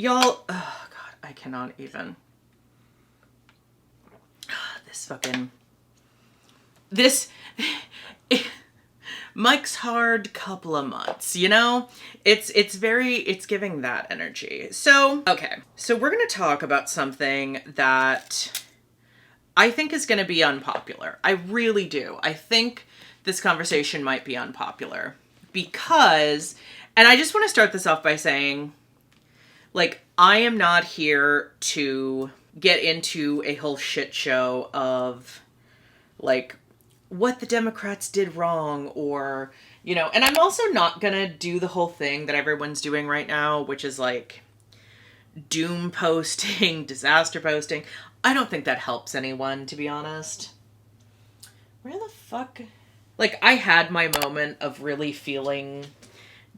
Y'all, oh God, I cannot even. This Mike's hard couple of months, you know? It's giving that energy. So, okay. So we're going to talk about something that I think is going to be unpopular. I really do. I think this conversation might be unpopular because, and I just want to start this off by saying, like, I am not here to get into a whole shit show of, like, what the Democrats did wrong, or, you know, and I'm also not gonna do the whole thing that everyone's doing right now, which is like doom posting, disaster posting. I don't think that helps anyone, to be honest. Where the fuck? Like, I had my moment of really feeling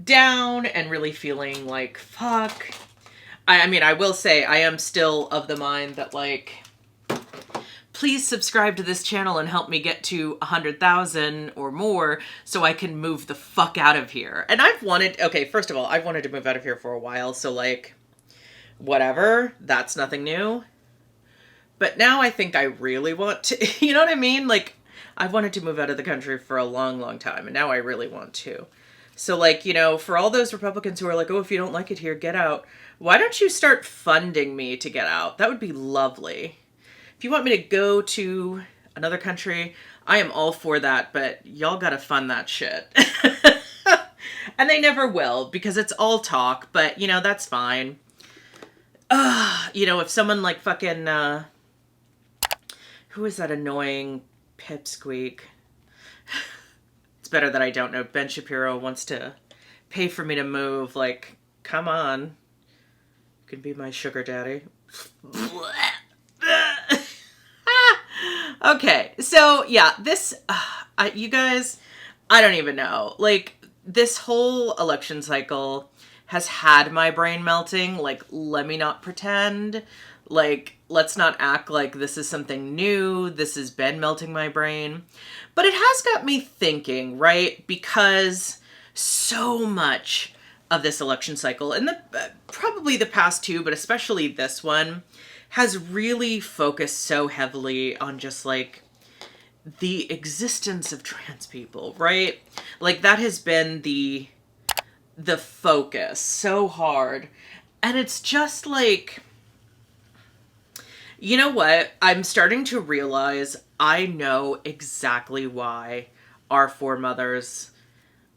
down and really feeling like, fuck. I mean, I will say I am still of the mind that, like, please subscribe to this channel and help me get to 100,000 or more so I can move the fuck out of here. And okay, first of all, I've wanted to move out of here for a while, so, like, whatever, that's nothing new. But now I think I really want to, you know what I mean? Like, I've wanted to move out of the country for a long, long time, and now I really want to. So, like, you know, for all those Republicans who are like, oh, if you don't like it here, get out. Why don't you start funding me to get out? That would be lovely. If you want me to go to another country, I am all for that, but y'all gotta fund that shit. And they never will, because it's all talk, but, you know, that's fine. You know, if someone like fucking, who is that annoying pipsqueak? It's better that I don't know. Ben Shapiro wants to pay for me to move. Like, come on. You can be my sugar daddy. Okay, so yeah, this, you guys, I don't even know. Like, this whole election cycle has had my brain melting. Like, let me not pretend. Like, let's not act like this is something new. This has been melting my brain. But it has got me thinking, right? Because so much of this election cycle, and probably the past two, but especially this one, has really focused so heavily on just, like, the existence of trans people, right? Like, that has been the focus so hard. And it's just like, you know what? I'm starting to realize I know exactly why our foremothers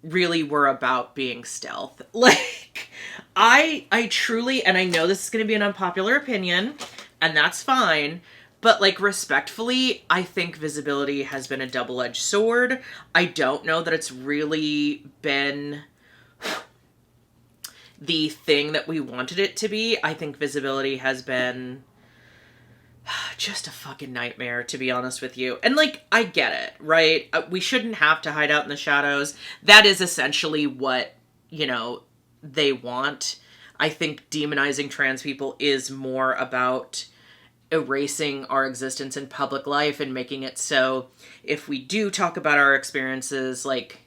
really were about being stealth. Like, I truly, and I know this is going to be an unpopular opinion, and that's fine, but, like, respectfully, I think visibility has been a double-edged sword. I don't know that it's really been the thing that we wanted it to be. I think visibility has been just a fucking nightmare, to be honest with you. And, like, I get it, right? We shouldn't have to hide out in the shadows. That is essentially what, you know, they want. I think demonizing trans people is more about erasing our existence in public life and making it so if we do talk about our experiences, like,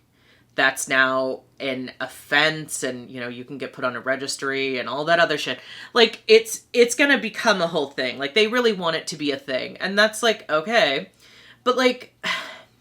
that's now an offense, and, you know, you can get put on a registry and all that other shit. Like, it's gonna become a whole thing. Like, they really want it to be a thing, and that's, like, okay. But, like,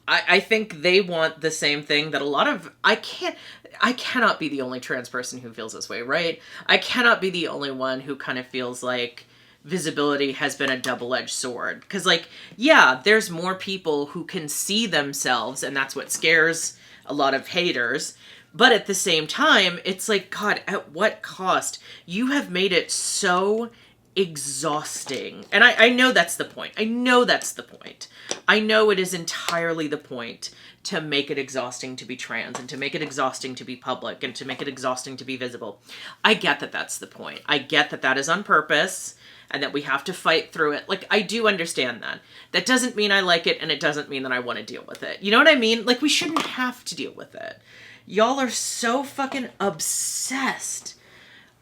I think they want the same thing that a lot of, I cannot be the only trans person who feels this way, right? I cannot be the only one who kind of feels like visibility has been a double-edged sword. Because, like, yeah, there's more people who can see themselves, and that's what scares a lot of haters. But at the same time, it's like, God, at what cost? You have made it so exhausting. And I know that's the point. I know that's the point. I know it is entirely the point to make it exhausting to be trans, and to make it exhausting to be public, and to make it exhausting to be visible. I get that that's the point. I get that that is on purpose, and that we have to fight through it. Like, I do understand that. That doesn't mean I like it, and it doesn't mean that I want to deal with it. You know what I mean? Like, we shouldn't have to deal with it. Y'all are so fucking obsessed.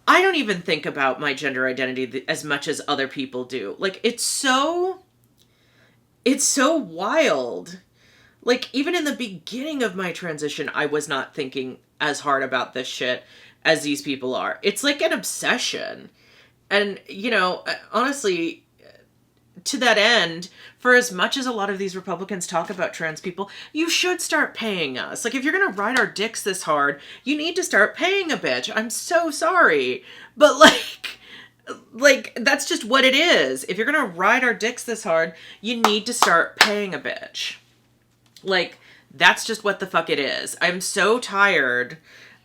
I don't even think about my gender identity as much as other people do. Like, it's so wild. Like, even in the beginning of my transition, I was not thinking as hard about this shit as these people are. It's like an obsession. And, you know, honestly, to that end, for as much as a lot of these Republicans talk about trans people, you should start paying us. Like, if you're gonna ride our dicks this hard, you need to start paying a bitch. I'm so sorry. But, like, that's just what it is. If you're gonna ride our dicks this hard, you need to start paying a bitch. Like, that's just what the fuck it is. I'm so tired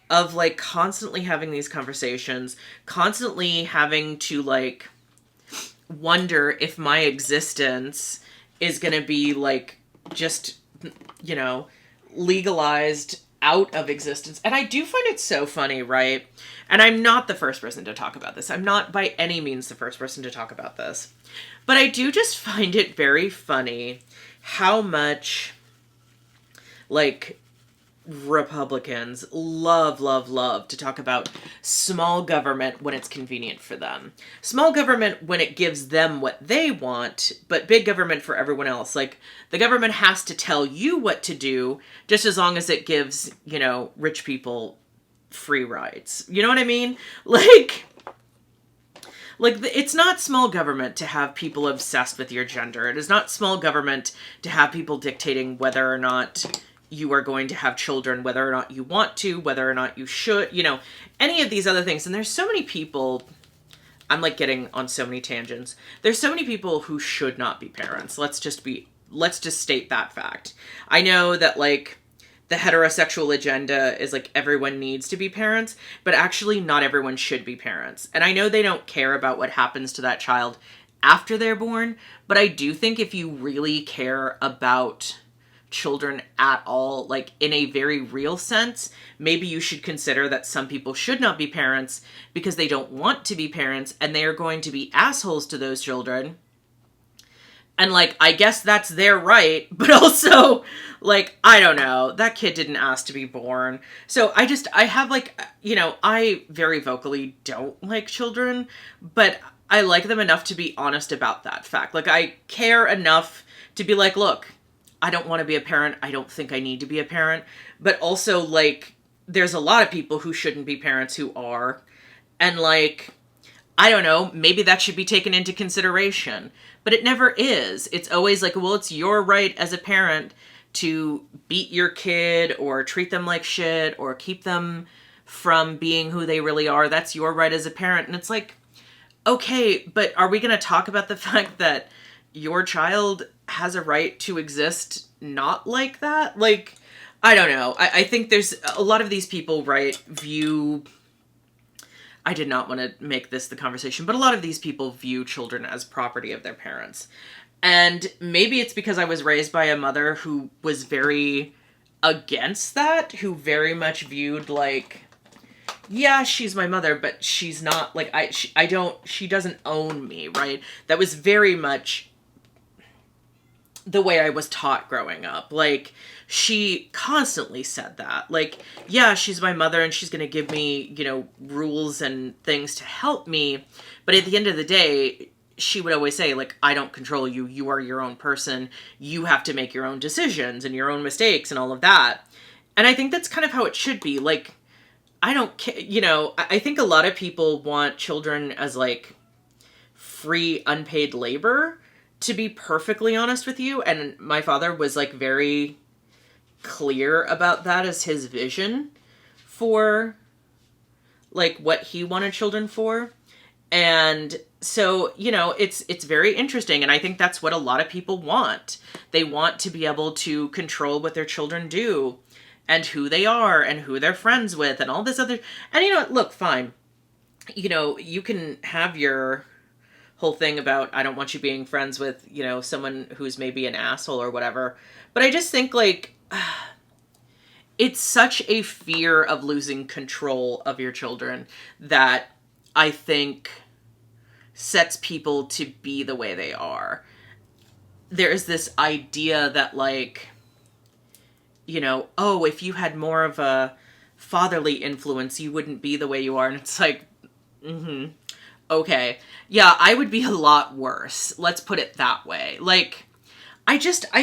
of, like, constantly having these conversations, constantly having to, like, wonder if my existence is going to be, like, just, you know, legalized out of existence. And I do find it so funny, right? And I'm not the first person to talk about this. I'm not by any means the first person to talk about this. But I do just find it very funny how much, like, Republicans love to talk about small government when it's convenient for them. Small government when it gives them what they want, but big government for everyone else. Like, the government has to tell you what to do just as long as it gives, you know, rich people free rides. You know what I mean? It's not small government to have people obsessed with your gender. It is not small government to have people dictating whether or not you are going to have children, whether or not you want to, whether or not you should, you know, any of these other things. And there's so many people, I'm like getting on so many tangents. There's so many people who should not be parents. Let's just state that fact. I know that, like, the heterosexual agenda is like everyone needs to be parents, but actually not everyone should be parents. And I know they don't care about what happens to that child after they're born, but I do think if you really care about children at all, like in a very real sense, maybe you should consider that some people should not be parents because they don't want to be parents and they are going to be assholes to those children. And, like, I guess that's their right, but also, like, I don't know, that kid didn't ask to be born. So I have, like, you know, I very vocally don't like children, but I like them enough to be honest about that fact. Like, I care enough to be like, look, I don't want to be a parent. I don't think I need to be a parent. But also, like, there's a lot of people who shouldn't be parents who are. And, like, I don't know, maybe that should be taken into consideration. But it never is. It's always like, well, it's your right as a parent to beat your kid or treat them like shit or keep them from being who they really are. That's your right as a parent. And it's like, okay, but are we going to talk about the fact that your child has a right to exist not like that? Like, I don't know. I think there's a lot of these people, right, view... I did not want to make this the conversation, but a lot of these people view children as property of their parents. And maybe it's because I was raised by a mother who was very against that, who very much viewed, like, yeah, she's my mother, but she's not, like, she doesn't own me, right? That was very much the way I was taught growing up. Like, she constantly said that. Like, yeah, she's my mother and she's going to give me, you know, rules and things to help me. But at the end of the day, she would always say, like, I don't control you. You are your own person. You have to make your own decisions and your own mistakes and all of that. And I think that's kind of how it should be. Like, I don't care, you know, I think a lot of people want children as, like, free, unpaid labor, to be perfectly honest with you. And my father was, like, very clear about that as his vision for, like, what he wanted children for. And so, you know, it's very interesting. And I think that's what a lot of people want. They want to be able to control what their children do and who they are and who they're friends with and all this other. And, you know, look, fine. You know, you can have your whole thing about, I don't want you being friends with, you know, someone who's maybe an asshole or whatever. But I just think, like, it's such a fear of losing control of your children that I think sets people to be the way they are. There's this idea that, like, you know, oh, if you had more of a fatherly influence, you wouldn't be the way you are. And it's like, okay. Yeah, I would be a lot worse. Let's put it that way. Like, I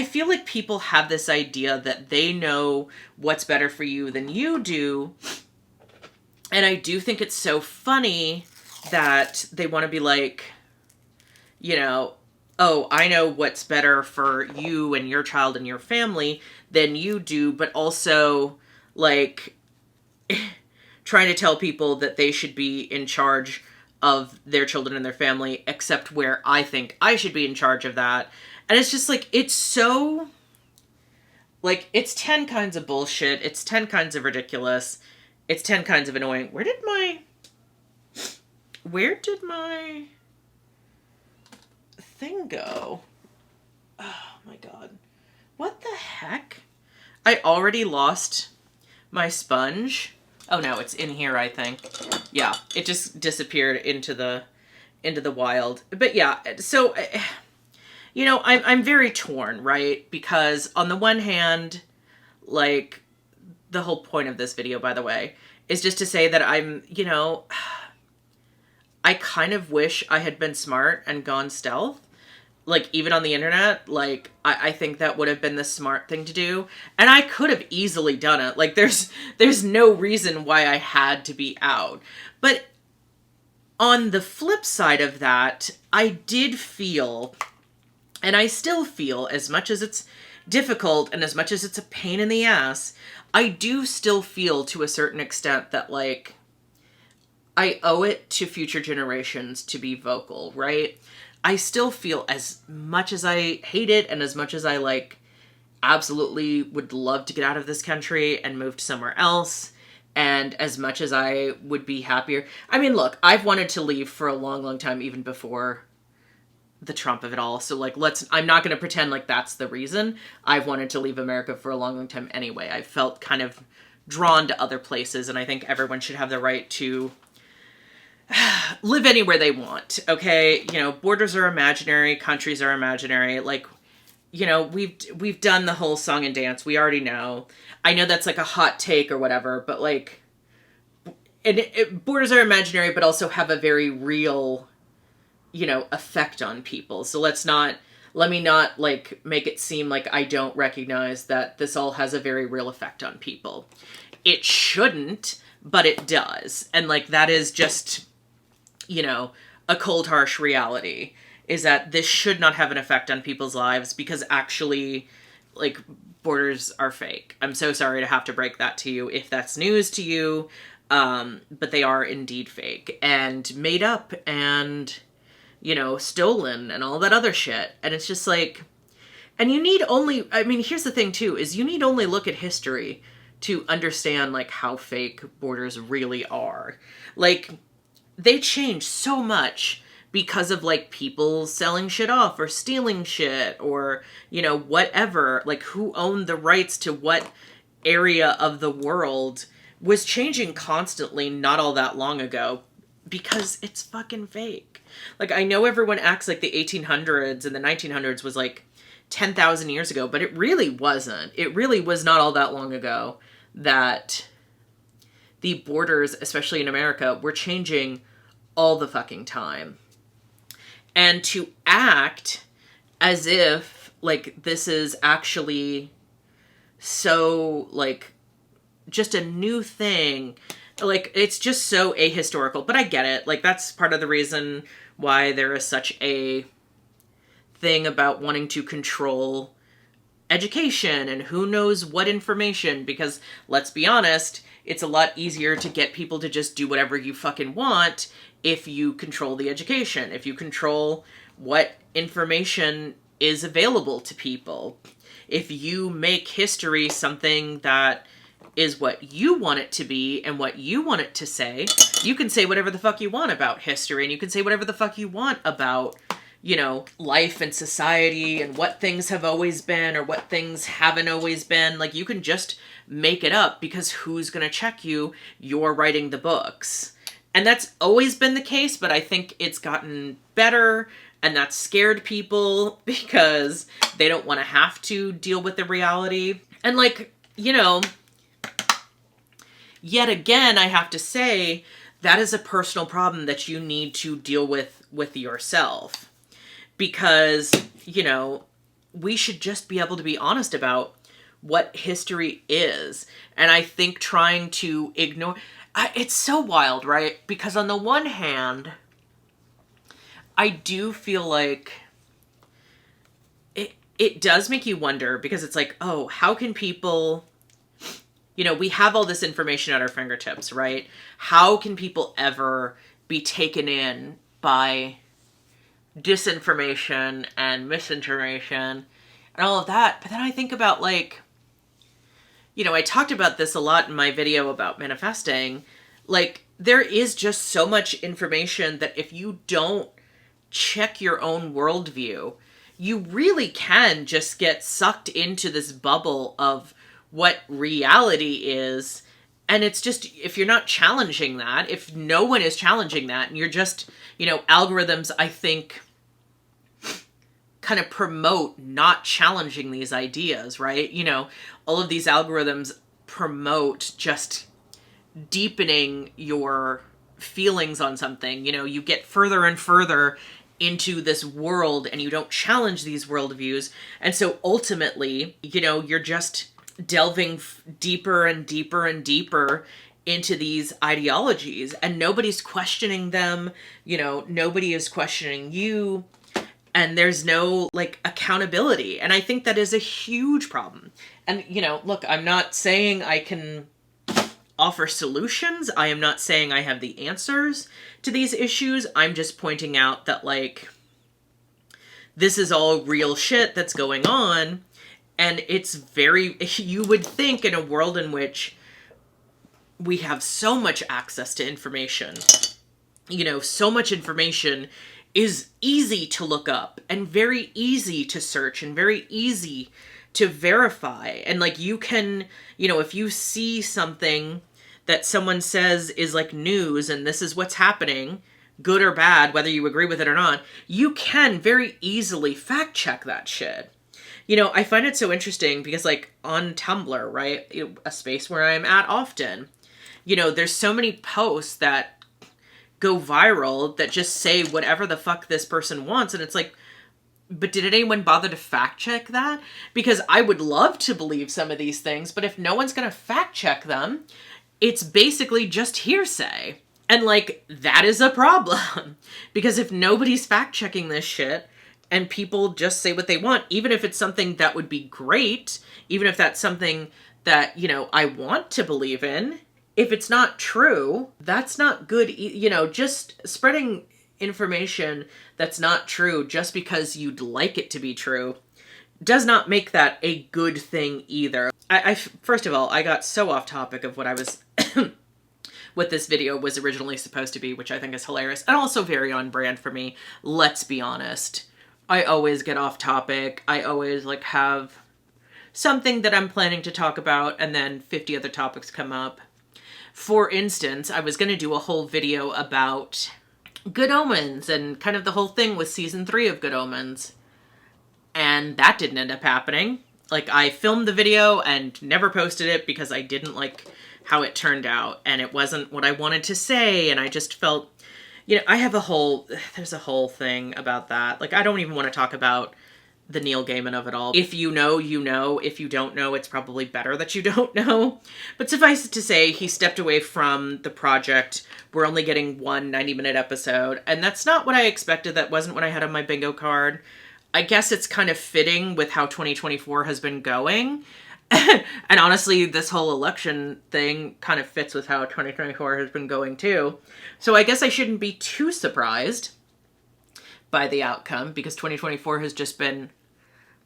feel like people have this idea that they know what's better for you than you do. And I do think it's so funny that they want to be like, you know, oh, I know what's better for you and your child and your family than you do, but also, like, trying to tell people that they should be in charge of their children and their family, except where I think I should be in charge of that. And it's just like, it's so, like, it's 10 kinds of bullshit. It's 10 kinds of ridiculous. It's 10 kinds of annoying. Where did my thing go? Oh my God. What the heck? I already lost my sponge. Oh no, it's in here, I think. Yeah, it just disappeared into the wild. But yeah, so, you know, I'm very torn, right? Because on the one hand, like, the whole point of this video, by the way, is just to say that I'm, you know, I kind of wish I had been smart and gone stealth. Like, even on the internet, like, I think that would have been the smart thing to do. And I could have easily done it. Like, there's no reason why I had to be out. But on the flip side of that, I did feel, and I still feel, as much as it's difficult and as much as it's a pain in the ass, I do still feel to a certain extent that, like, I owe it to future generations to be vocal, right? I still feel, as much as I hate it and as much as I, like, absolutely would love to get out of this country and move to somewhere else, and as much as I would be happier. I mean, look, I've wanted to leave for a long, long time, even before the Trump of it all. So, like, I'm not going to pretend like that's the reason. I've wanted to leave America for a long, long time anyway. I felt kind of drawn to other places, and I think everyone should have the right to live anywhere they want, okay? You know, borders are imaginary, countries are imaginary. Like, you know, we've done the whole song and dance. We already know. I know that's like a hot take or whatever, but, like, borders are imaginary, but also have a very real, you know, effect on people. So let me not, like, make it seem like I don't recognize that this all has a very real effect on people. It shouldn't, but it does. And, like, that is just, you know, a cold, harsh reality, is that this should not have an effect on people's lives because actually, like, borders are fake. I'm so sorry to have to break that to you if that's news to you, but they are indeed fake and made up and, you know, stolen and all that other shit. And it's just like, and you need only, I mean, here's the thing too, is you need only look at history to understand, like, how fake borders really are. Like, they change so much because of, like, people selling shit off or stealing shit or, you know, whatever. Like, who owned the rights to what area of the world was changing constantly not all that long ago because it's fucking fake. Like, I know everyone acts like the 1800s and the 1900s was, like, 10,000 years ago, but it really wasn't. It really was not all that long ago that the borders, especially in America, were changing all the fucking time. And to act as if, like, this is actually so, like, just a new thing, like, it's just so ahistorical. But I get it. Like, that's part of the reason why there is such a thing about wanting to control education and who knows what information, because let's be honest, it's a lot easier to get people to just do whatever you fucking want if you control the education, if you control what information is available to people. If you make history something that is what you want it to be and what you want it to say, you can say whatever the fuck you want about history, and you can say whatever the fuck you want about, you know, life and society and what things have always been or what things haven't always been. Like, you can just make it up because who's going to check you? You're writing the books. And that's always been the case, but I think it's gotten better, and that's scared people because they don't want to have to deal with the reality. And, like, you know, yet again, I have to say that is a personal problem that you need to deal with yourself. Because, you know, we should just be able to be honest about what history is. And I think trying to ignore... it's so wild, right? Because on the one hand, I do feel like it does make you wonder, because it's like, oh, how can people, you know, we have all this information at our fingertips, right? How can people ever be taken in by disinformation and misinformation and all of that? But then I think about, like, you know, I talked about this a lot in my video about manifesting. Like, there is just so much information that if you don't check your own worldview, you really can just get sucked into this bubble of what reality is. And it's just, if you're not challenging that, if no one is challenging that, and you're just, you know, algorithms, I think, kind of promote not challenging these ideas, right? You know, all of these algorithms promote just deepening your feelings on something. You know, you get further and further into this world and you don't challenge these worldviews. And so ultimately, you know, you're just delving deeper and deeper and deeper into these ideologies, and nobody's questioning them. You know, nobody is questioning you, and there's no, like, accountability. And I think that is a huge problem. And, you know, look, I'm not saying I can offer solutions. I am not saying I have the answers to these issues. I'm just pointing out that, like, this is all real shit that's going on. And it's very, you would think in a world in which we have so much access to information, you know, so much information is easy to look up and very easy to search and very easy to verify. And, like, you can, you know, if you see something that someone says is, like, news and this is what's happening, good or bad, whether you agree with it or not, you can very easily fact check that shit. You know, I find it so interesting because, like, on Tumblr, right, a space where I'm at often, you know, there's so many posts that go viral that just say whatever the fuck this person wants. And it's like, but did anyone bother to fact check that? Because I would love to believe some of these things, but if no one's going to fact check them, it's basically just hearsay. And, like, that is a problem. Because if nobody's fact checking this shit and people just say what they want, even if it's something that would be great, even if that's something that, you know, I want to believe in, if it's not true, that's not good. You know, just spreading information that's not true just because you'd like it to be true does not make that a good thing either. First of all, I got so off topic of what I was, what this video was originally supposed to be, which I think is hilarious and also very on brand for me. Let's be honest. I always get off topic. I always, like, have something that I'm planning to talk about and then 50 other topics come up. For instance, I was going to do a whole video about Good Omens and kind of the whole thing with season 3 of Good Omens. And that didn't end up happening. Like, I filmed the video and never posted it because I didn't like how it turned out. And it wasn't what I wanted to say. And I just felt, you know, there's a whole thing about that. Like, I don't even want to talk about the Neil Gaiman of it all. If you know, you know. If you don't know, it's probably better that you don't know. But suffice it to say, he stepped away from the project. We're only getting one 90-minute episode. And that's not what I expected. That wasn't what I had on my bingo card. I guess it's kind of fitting with how 2024 has been going. And honestly, this whole election thing kind of fits with how 2024 has been going too. So I guess I shouldn't be too surprised by the outcome, because 2024 has just been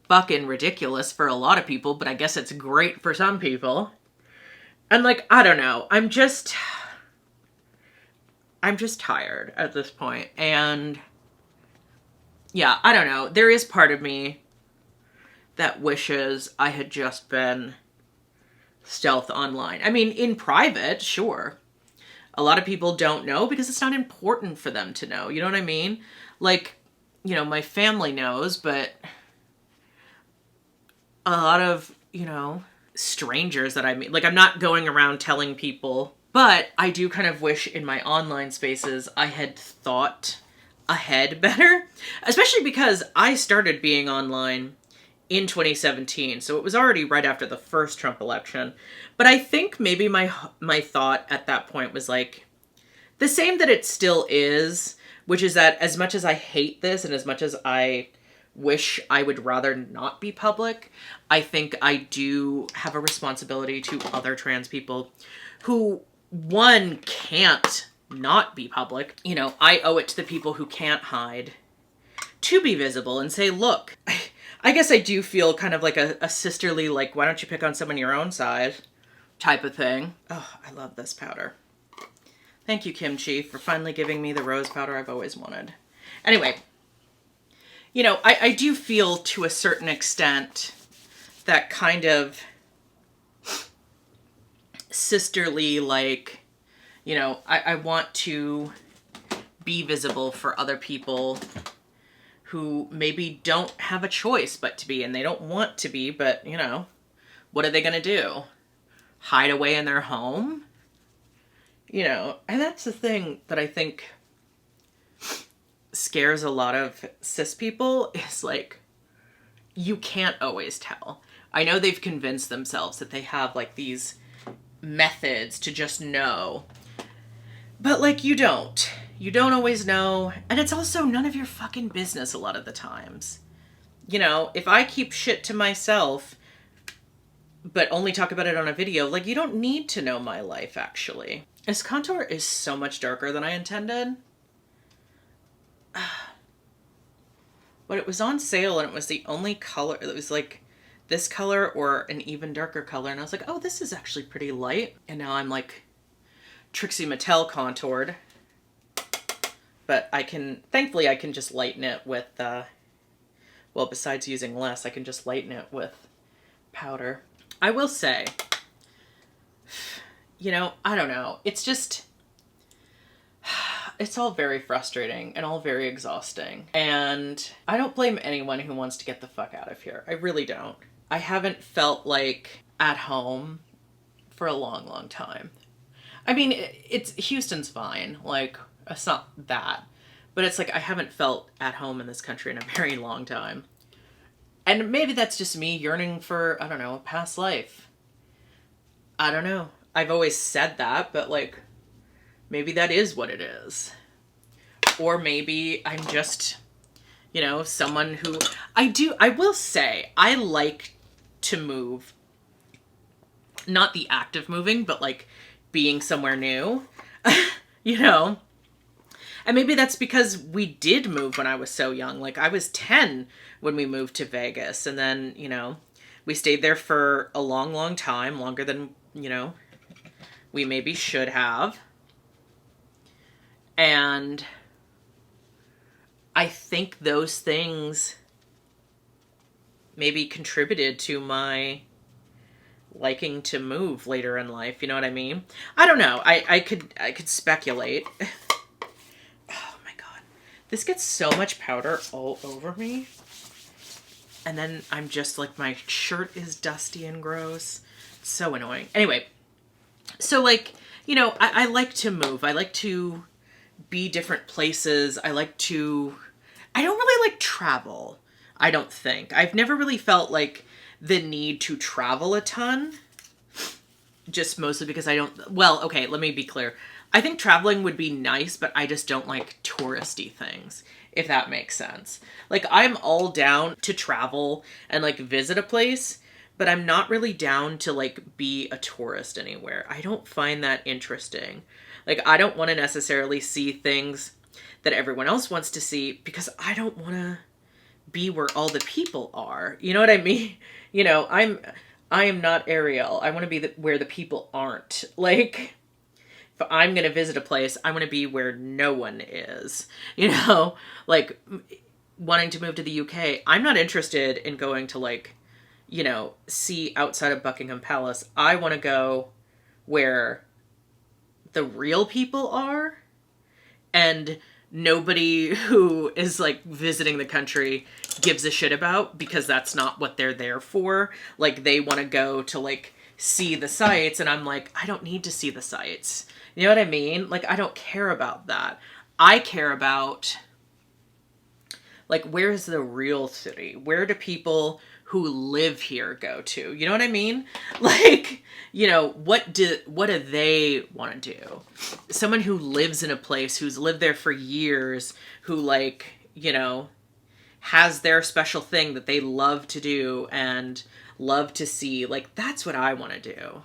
fucking ridiculous for a lot of people, but I guess it's great for some people. And, like, I don't know. I'm just tired at this point. And yeah, I don't know. There is part of me that wishes I had just been stealth online. I mean, in private, sure. A lot of people don't know because it's not important for them to know. You know what I mean? Like, you know, my family knows, but a lot of, you know, strangers that I meet, like, I'm not going around telling people, but I do kind of wish in my online spaces I had thought ahead better, especially because I started being online in 2017. So it was already right after the first Trump election. But I think maybe my thought at that point was like the same that it still is, which is that as much as I hate this and as much as I wish I would rather not be public, I think I do have a responsibility to other trans people who, one, can't not be public. You know, I owe it to the people who can't hide to be visible and say, look, I guess I do feel kind of like a sisterly, like, why don't you pick on someone your own size type of thing. Oh, I love this powder. Thank you, Kimchi, for finally giving me the rose powder I've always wanted. Anyway, you know, I do feel to a certain extent that kind of sisterly, like, you know, I want to be visible for other people who maybe don't have a choice but to be, and they don't want to be, but, you know, what are they going to do? Hide away in their home? You know, and that's the thing that I think scares a lot of cis people is like, you can't always tell. I know they've convinced themselves that they have like these methods to just know, but like you don't always know. And it's also none of your fucking business a lot of the times. You know, if I keep shit to myself, but only talk about it on a video, like you don't need to know my life actually. This contour is so much darker than I intended. But it was on sale and it was the only color. It was like this color or an even darker color. And I was like, oh, this is actually pretty light. And now I'm like Trixie Mattel contoured. But I can, thankfully I can just lighten it with, well, besides using less, I can just lighten it with powder. I will say, you know, I don't know. It's just, it's all very frustrating and all very exhausting. And I don't blame anyone who wants to get the fuck out of here. I really don't. I haven't felt like at home for a long, long time. I mean, it's Houston's fine. Like, it's not that. But it's like I haven't felt at home in this country in a very long time. And maybe that's just me yearning for, I don't know, a past life. I don't know. I've always said that, but like, maybe that is what it is. Or maybe I'm just, you know, someone who, I will say, I like to move. Not the act of moving, but like being somewhere new, you know? And maybe that's because we did move when I was so young. Like I was 10 when we moved to Vegas. And then, you know, we stayed there for a long, long time, longer than, you know, we maybe should have. And I think those things maybe contributed to my liking to move later in life. You know what I mean? I don't know. I could speculate. Oh my God. This gets so much powder all over me. And then I'm just like, my shirt is dusty and gross. It's so annoying. Anyway. So like, you know, I like to move. I like to be different places. I don't really like travel. I don't think. I've never really felt like the need to travel a ton. Just mostly because I don't, well, okay, let me be clear. I think traveling would be nice, but I just don't like touristy things, if that makes sense. Like, I'm all down to travel and like visit a place, but I'm not really down to like be a tourist anywhere. I don't find that interesting. Like, I don't want to necessarily see things that everyone else wants to see because I don't want to be where all the people are. You know what I mean? You know, I am not Ariel. I want to be where the people aren't. Like, if I'm going to visit a place, I want to be where no one is. You know, like wanting to move to the UK. I'm not interested in going to like, you know, see outside of Buckingham Palace. I want to go where the real people are and nobody who is like visiting the country gives a shit about, because that's not what they're there for. Like, they want to go to like see the sights and I'm like, I don't need to see the sights. You know what I mean? Like, I don't care about that. I care about like, where's the real city? Where do people who live here go to? You know what I mean? Like, you know, what do they want to do? Someone who lives in a place, who's lived there for years, who, like, you know, has their special thing that they love to do and love to see. Like, that's what I want to do.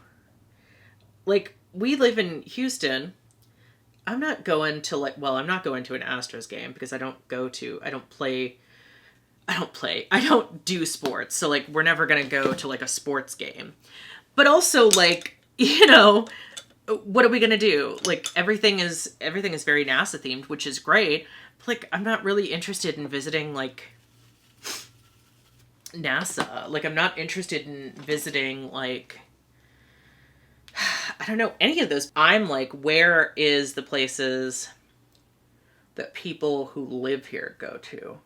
Like, we live in Houston. I'm not going to, like, well, I'm not going to an Astros game because I don't do sports. So, like, we're never going to go to, like, a sports game. But also, like, you know, what are we going to do? Like, everything is very NASA themed, which is great. But, like, I'm not really interested in visiting, like, NASA. Like, I'm not interested in visiting, like, I don't know, any of those. I'm like, where is the places that people who live here go to?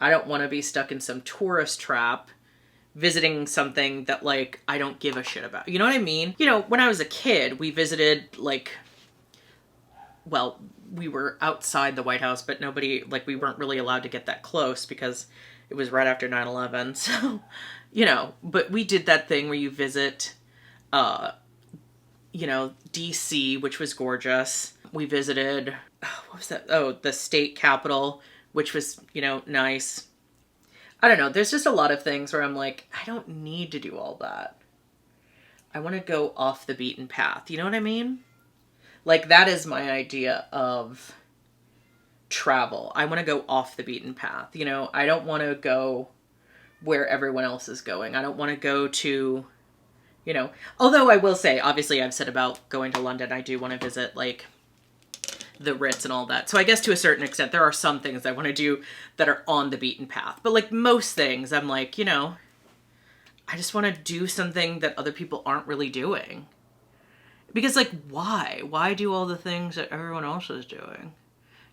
I don't want to be stuck in some tourist trap visiting something that, like, I don't give a shit about. You know what I mean? You know, when I was a kid, we visited, like, well, we were outside the White House, but nobody, like, we weren't really allowed to get that close because it was right after 9/11. So, you know, but we did that thing where you visit, you know, DC, which was gorgeous. We visited, what was that? Oh, the state capitol, which was, you know, nice. I don't know. There's just a lot of things where I'm like, I don't need to do all that. I want to go off the beaten path. You know what I mean? Like, that is my idea of travel. I want to go off the beaten path. You know, I don't want to go where everyone else is going. I don't want to go to, you know, although I will say, obviously I've said about going to London, I do want to visit, like, the Ritz and all that. So I guess to a certain extent, there are some things I want to do that are on the beaten path. But, like, most things, I'm like, you know, I just want to do something that other people aren't really doing. Because, like, why? Why do all the things that everyone else is doing?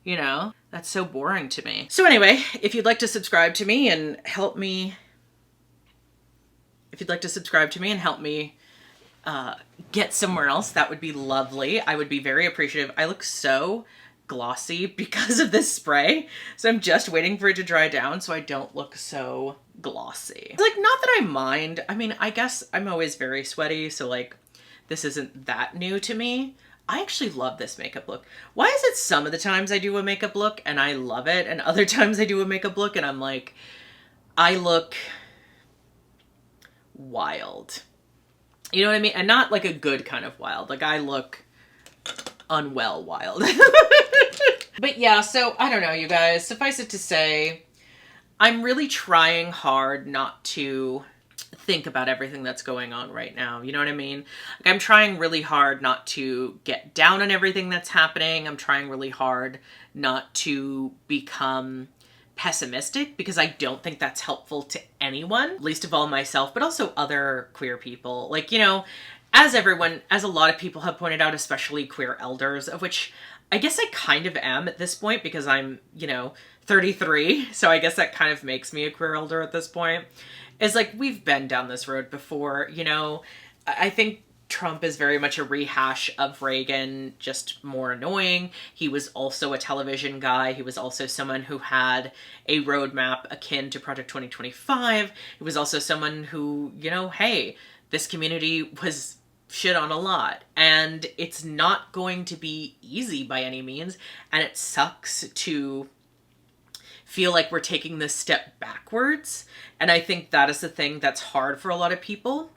You know? That's so boring to me. So anyway, if you'd like to subscribe to me and help me... get somewhere else, that would be lovely. I would be very appreciative. I look so glossy because of this spray, so I'm just waiting for it to dry down so I don't look so glossy. Like, not that I mind. I mean, I guess I'm always very sweaty, so, like, this isn't that new to me. I actually love this makeup look. Why is it some of the times I do a makeup look and I love it, and other times I do a makeup look and I'm like, I look wild. You know what I mean? And not like a good kind of wild. Like, I look unwell wild. But yeah, so I don't know, you guys. Suffice it to say, I'm really trying hard not to think about everything that's going on right now. You know what I mean? Like, I'm trying really hard not to get down on everything that's happening. I'm trying really hard not to become pessimistic, because I don't think that's helpful to anyone, least of all myself, but also other queer people. Like, you know, as a lot of people have pointed out, especially queer elders, of which I guess I kind of am at this point because I'm, you know, 33. So I guess that kind of makes me a queer elder at this point. Is like, we've been down this road before, you know. I think Trump is very much a rehash of Reagan, just more annoying. He was also a television guy. He was also someone who had a roadmap akin to Project 2025. He was also someone who, you know, hey, this community was shit on a lot, and it's not going to be easy by any means, and it sucks to feel like we're taking this step backwards. And I think that is the thing that's hard for a lot of people,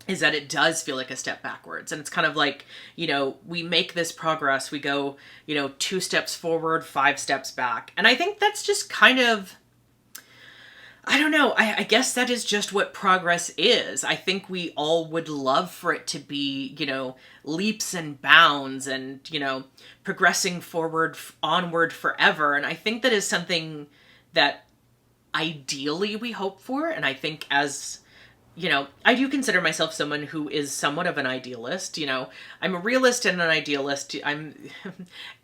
is that it does feel like a step backwards. And it's kind of like, you know, we make this progress, we go, you know, 2 steps forward, 5 steps back. And I think that's just kind of, I don't know, I guess that is just what progress is. I think we all would love for it to be, you know, leaps and bounds and, you know, progressing forward, onward forever. And I think that is something that ideally we hope for. And I think, as you know, I do consider myself someone who is somewhat of an idealist. You know, I'm a realist and an idealist. I'm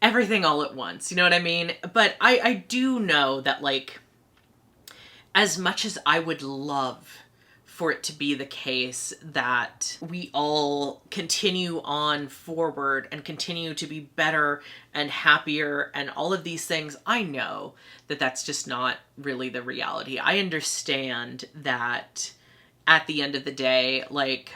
everything all at once. You know what I mean? But I do know that, like, as much as I would love for it to be the case that we all continue on forward and continue to be better and happier and all of these things. I know that that's just not really the reality. I understand that at the end of the day, like,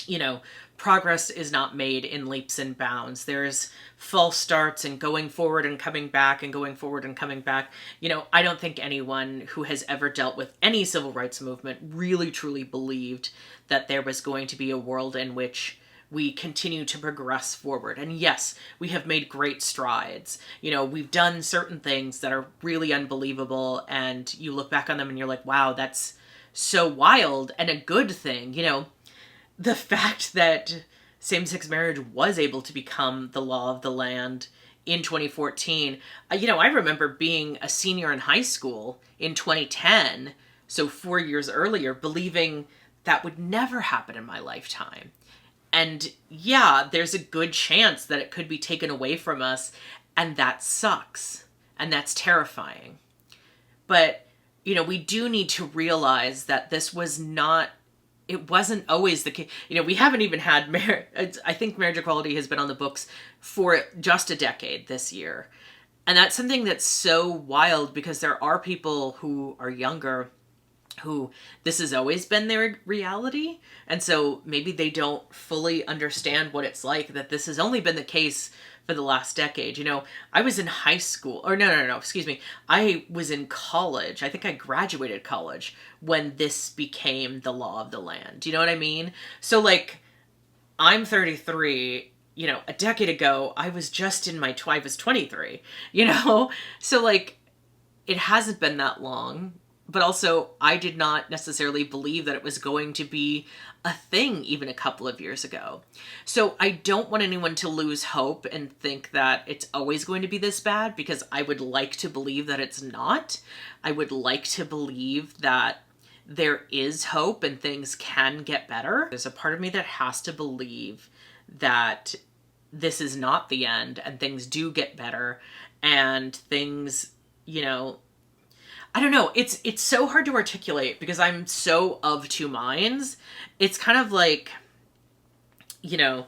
you know, progress is not made in leaps and bounds. There's false starts and going forward and coming back and going forward and coming back. You know, I don't think anyone who has ever dealt with any civil rights movement really truly believed that there was going to be a world in which we continue to progress forward. And yes, we have made great strides. You know, we've done certain things that are really unbelievable, and you look back on them and you're like, wow, that's so wild and a good thing. You know, the fact that same-sex marriage was able to become the law of the land in 2014. You know, I remember being a senior in high school in 2010, so 4 years earlier, believing that would never happen in my lifetime. And yeah, there's a good chance that it could be taken away from us, and that sucks, and that's terrifying. But, you know, we do need to realize that this was not, it wasn't always the case. You know, we haven't even had marriage. I think marriage equality has been on the books for just a decade this year. And that's something that's so wild, because there are people who are younger who this has always been their reality. And so maybe they don't fully understand what it's like that this has only been the case for the last decade. You know, I was in high school, or no, excuse me. I was in college. I think I graduated college when this became the law of the land. Do you know what I mean? So like, I'm 33, you know, a decade ago, I was just in my, I was 23, you know? So like, it hasn't been that long, but also I did not necessarily believe that it was going to be a thing even a couple of years ago. So I don't want anyone to lose hope and think that it's always going to be this bad, because I would like to believe that it's not. I would like to believe that there is hope and things can get better. There's a part of me that has to believe that this is not the end and things do get better and things, you know, I don't know. It's so hard to articulate because I'm so of two minds. It's kind of like, you know,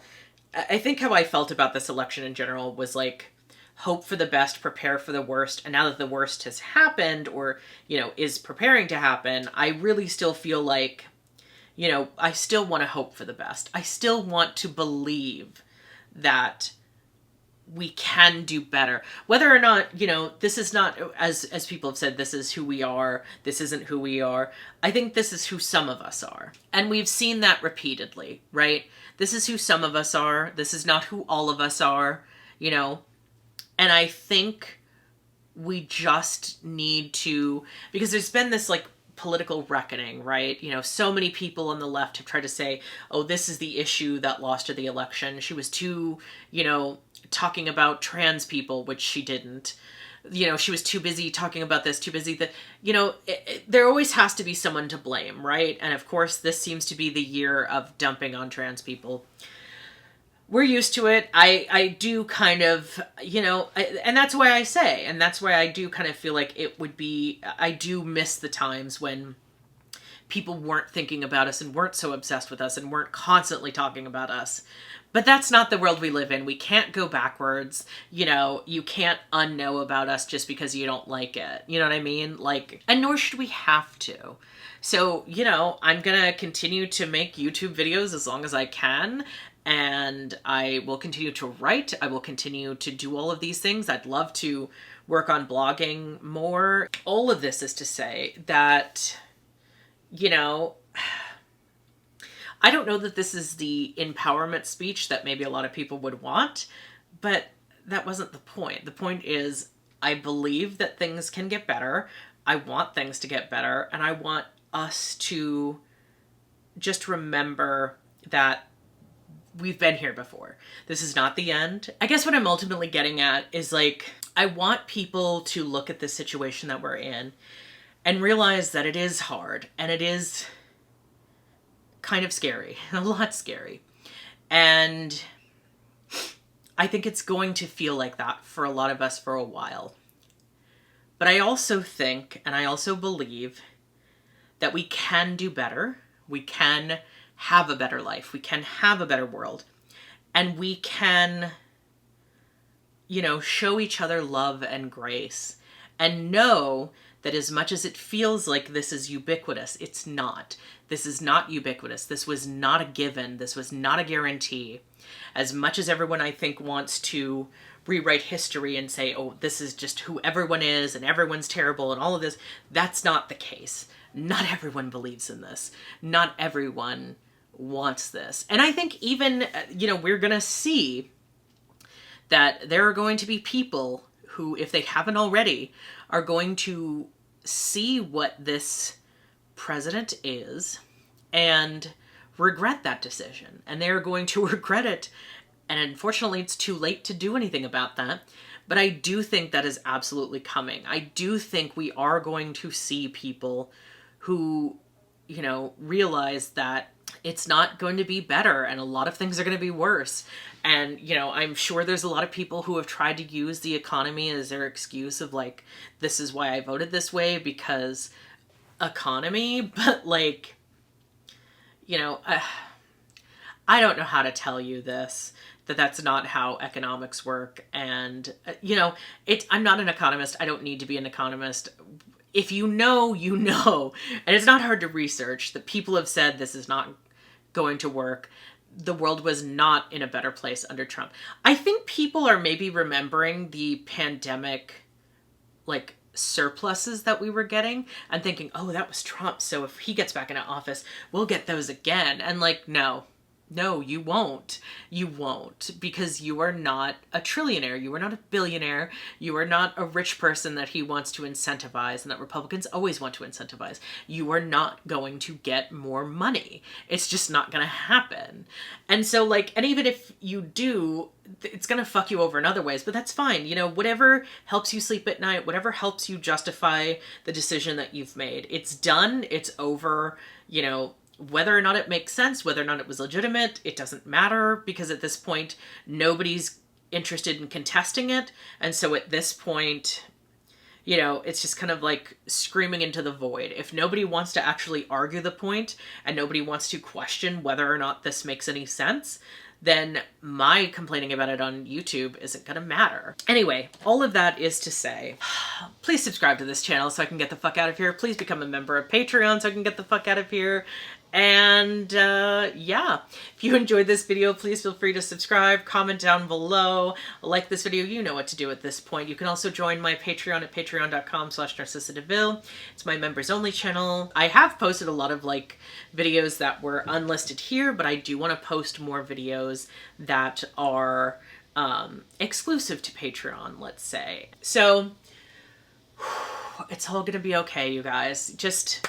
I think how I felt about this election in general was like, hope for the best, prepare for the worst. And now that the worst has happened, or, you know, is preparing to happen, I really still feel like, you know, I still want to hope for the best. I still want to believe that we can do better. Whether or not, you know, this is not, as people have said, this is who we are, this isn't who we are. I think this is who some of us are. And we've seen that repeatedly, right? This is who some of us are. This is not who all of us are, you know? And I think we just need to, because there's been this like political reckoning, right? You know, so many people on the left have tried to say, oh, this is the issue that lost her the election. She was too, you know, talking about trans people, which she didn't. You know, she was too busy talking about this, too busy that, you know, there always has to be someone to blame, right? And of course, this seems to be the year of dumping on trans people. We're used to it. I do kind of, you know, and that's why I say, and that's why I do kind of feel like it would be, I do miss the times when people weren't thinking about us and weren't so obsessed with us and weren't constantly talking about us. But that's not the world we live in. We can't go backwards. You know, you can't unknow about us just because you don't like it. You know what I mean? Like, and nor should we have to. So, you know, I'm going to continue to make YouTube videos as long as I can. And I will continue to write. I will continue to do all of these things. I'd love to work on blogging more. All of this is to say that, you know, I don't know that this is the empowerment speech that maybe a lot of people would want, but that wasn't the point. The point is, I believe that things can get better. I want things to get better, and I want us to just remember that we've been here before. This is not the end. I guess what I'm ultimately getting at is like, I want people to look at the situation that we're in and realize that it is hard and it is kind of scary, a lot scary. And I think it's going to feel like that for a lot of us for a while. But I also think, and I also believe, that we can do better. We can have a better life. We can have a better world. And we can, you know, show each other love and grace and know that as much as it feels like this is ubiquitous, it's not. This is not ubiquitous. This was not a given. This was not a guarantee. As much as everyone, I think, wants to rewrite history and say, oh, this is just who everyone is and everyone's terrible and all of this, that's not the case. Not everyone believes in this. Not everyone wants this. And I think even, you know, we're going to see that there are going to be people who, if they haven't already, are going to see what this president is and regret that decision. And they're going to regret it. And unfortunately, it's too late to do anything about that. But I do think that is absolutely coming. I do think we are going to see people who, you know, realize that it's not going to be better and a lot of things are going to be worse. And, you know, I'm sure there's a lot of people who have tried to use the economy as their excuse of like, this is why I voted this way because economy. But like, you know, I don't know how to tell you this, that that's not how economics work. And, you know, I'm not an economist. I don't need to be an economist. If you know, you know. And it's not hard to research that people have said this is not going to work. The world was not in a better place under Trump. I think people are maybe remembering the pandemic, like, surpluses that we were getting and thinking, oh, that was Trump. So if he gets back into office, we'll get those again. And like, no, you won't. You won't, because you are not a trillionaire. You are not a billionaire. You are not a rich person that he wants to incentivize and that Republicans always want to incentivize. You are not going to get more money. It's just not going to happen. And so like, and even if you do, it's going to fuck you over in other ways, but that's fine. You know, whatever helps you sleep at night, whatever helps you justify the decision that you've made, it's done. It's over, you know. Whether or not it makes sense, whether or not it was legitimate, it doesn't matter, because at this point, nobody's interested in contesting it. And so at this point, you know, it's just kind of like screaming into the void. If nobody wants to actually argue the point and nobody wants to question whether or not this makes any sense, then my complaining about it on YouTube isn't going to matter. Anyway, all of that is to say, please subscribe to this channel so I can get the fuck out of here. Please become a member of Patreon so I can get the fuck out of here. And yeah, if you enjoyed this video, please feel free to subscribe, comment down below, like this video. You know what to do at this point. You can also join my Patreon at patreon.com/NarcissaDeville. It's my members only channel. I have posted a lot of like videos that were unlisted here, but I do want to post more videos that are exclusive to Patreon, let's say. So it's all gonna be okay, you guys. Just,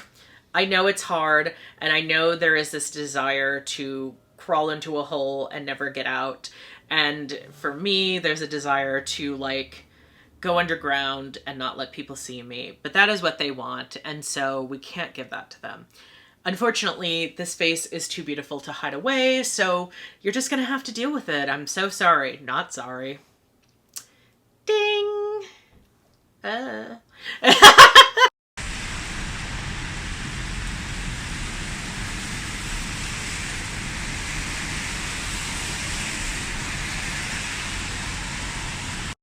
I know it's hard, and I know there is this desire to crawl into a hole and never get out. And for me, there's a desire to like go underground and not let people see me. But that is what they want, and so we can't give that to them. Unfortunately, this face is too beautiful to hide away, so you're just gonna have to deal with it. I'm so sorry. Not sorry. Ding!